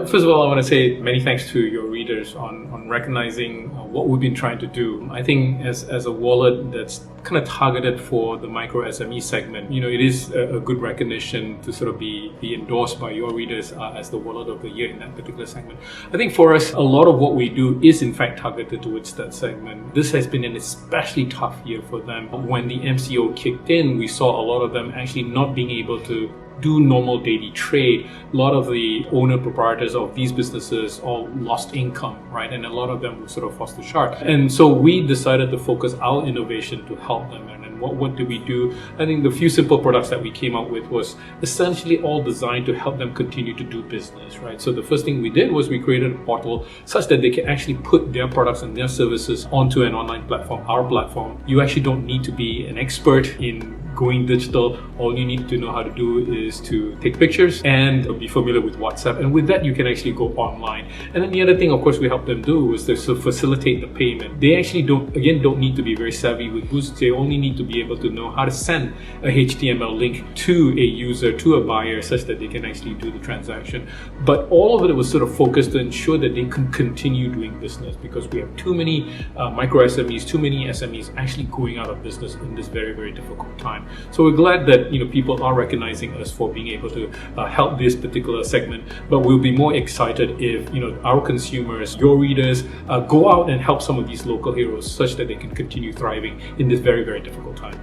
First of all, I want to say many thanks to your readers on recognizing what we've been trying to do. I think as a wallet that's kind of targeted for the micro SME segment, it is a good recognition to sort of be endorsed by your readers as the wallet of the year in that particular segment. I think for us, a lot of what we do is in fact targeted towards that segment. This has been an especially tough year for them. When the MCO kicked in, we saw a lot of them actually not being able to do normal daily trade. A lot of the owner proprietors of these businesses all lost income, right? And a lot of them were sort of forced to shut. And so we decided to focus our innovation to help them. And what did we do? I think the few simple products that we came up with was essentially all designed to help them continue to do business, right? So the first thing we did was we created a portal such that they can actually put their products and their services onto an online platform, our platform. You actually don't need to be an expert in going digital. All you need to know how to do is to take pictures and be familiar with WhatsApp. And with that, you can actually go online. And then the other thing, of course, we help them do is to facilitate the payment. They actually don't need to be very savvy with Boost. They only need to be able to know how to send a HTML link to a user, to a buyer, such that they can actually do the transaction. But all of it was sort of focused to ensure that they can continue doing business, because we have too many micro SMEs, too many SMEs actually going out of business in this very, very difficult time. So we're glad that people are recognizing us for being able to help this particular segment. But we'll be more excited if our consumers, your readers, go out and help some of these local heroes, such that they can continue thriving in this very, very difficult time.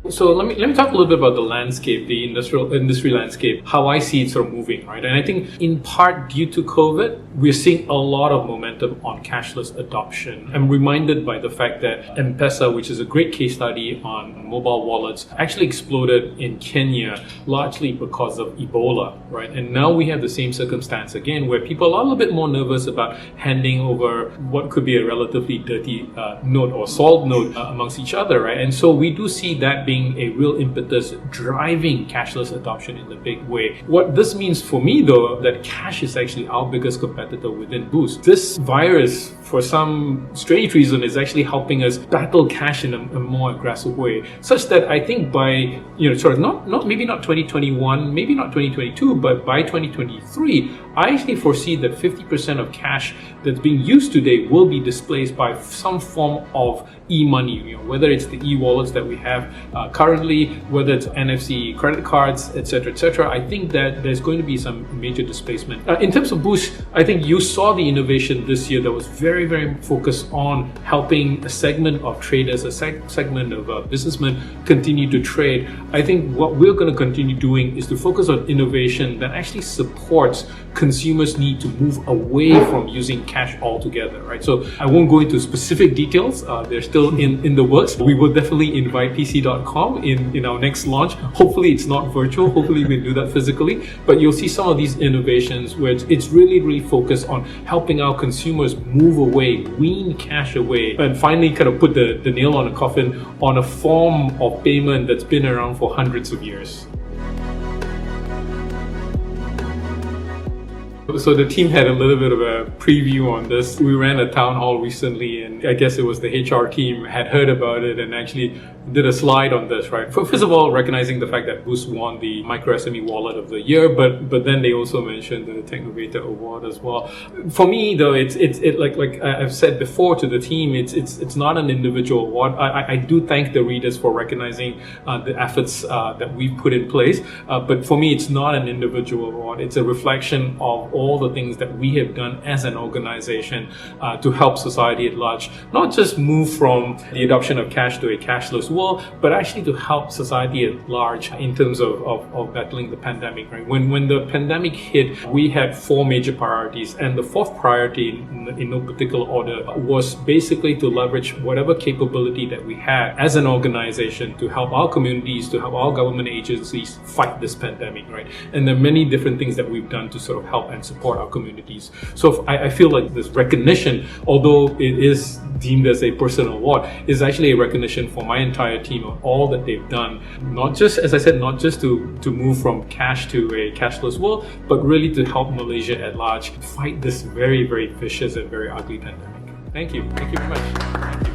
So let me talk a little bit about the landscape, the industry landscape, how I see it sort of moving, right? And I think in part due to COVID, we're seeing a lot of momentum on cashless adoption. I'm reminded by the fact that M-Pesa, which is a great case study on mobile wallets, actually exploded in Kenya, largely because of Ebola, right? And now we have the same circumstance again, where people are a little bit more nervous about handing over what could be a relatively dirty note or solved note amongst each other, right? And so we do see that being a real impetus driving cashless adoption in a big way. What this means for me, though, that cash is actually our biggest competitor within Boost. This virus, for some strange reason, is actually helping us battle cash in a more aggressive way, such that I think by maybe not 2021, maybe not 2022, but by 2023, I actually foresee that 50% of cash that's being used today will be displaced by some form of e-money, whether it's the e-wallets that we have currently, whether it's NFC credit cards, etc., etc. I think that there's going to be some major displacement. In terms of Boost, I think you saw the innovation this year that was very, very focused on helping a segment of traders, a segment of businessmen continue to trade. I think what we're going to continue doing is to focus on innovation that actually supports consumers' need to move away from using cash altogether, right? So I won't go into specific details. They're still in the works. We will definitely invite PC.com in our next launch. Hopefully it's not virtual. Hopefully we'll do that physically. But you'll see some of these innovations where it's really, really focused on helping our consumers move away, wean cash away, and finally kind of put the nail on the coffin on a form of payment that's been around for hundreds of years. So the team had a little bit of a preview on this. We ran a town hall recently, and I guess it was the HR team had heard about it and actually did a slide on this, right? First of all, recognizing the fact that Boost won the Micro SME Wallet of the Year, but then they also mentioned the Technovator award as well. For me, though, it's like I've said before to the team, it's not an individual award. I do thank the readers for recognizing the efforts that we've put in place, but for me, it's not an individual award. It's a reflection of all the things that we have done as an organization to help society at large, not just move from the adoption of cash to a cashless world, but actually to help society at large in terms of battling the pandemic, right? When the pandemic hit, we had four major priorities, and the fourth priority in no particular order was basically to leverage whatever capability that we had as an organization to help our communities, to help our government agencies fight this pandemic, right? And there are many different things that we've done to sort of help and support our communities. So I feel like this recognition, although it is deemed as a personal award, is actually a recognition for my entire team of all that they've done. Not just, as I said, not just to move from cash to a cashless world, but really to help Malaysia at large fight this very, very vicious and very ugly pandemic. Thank you. Thank you very much. Thank you.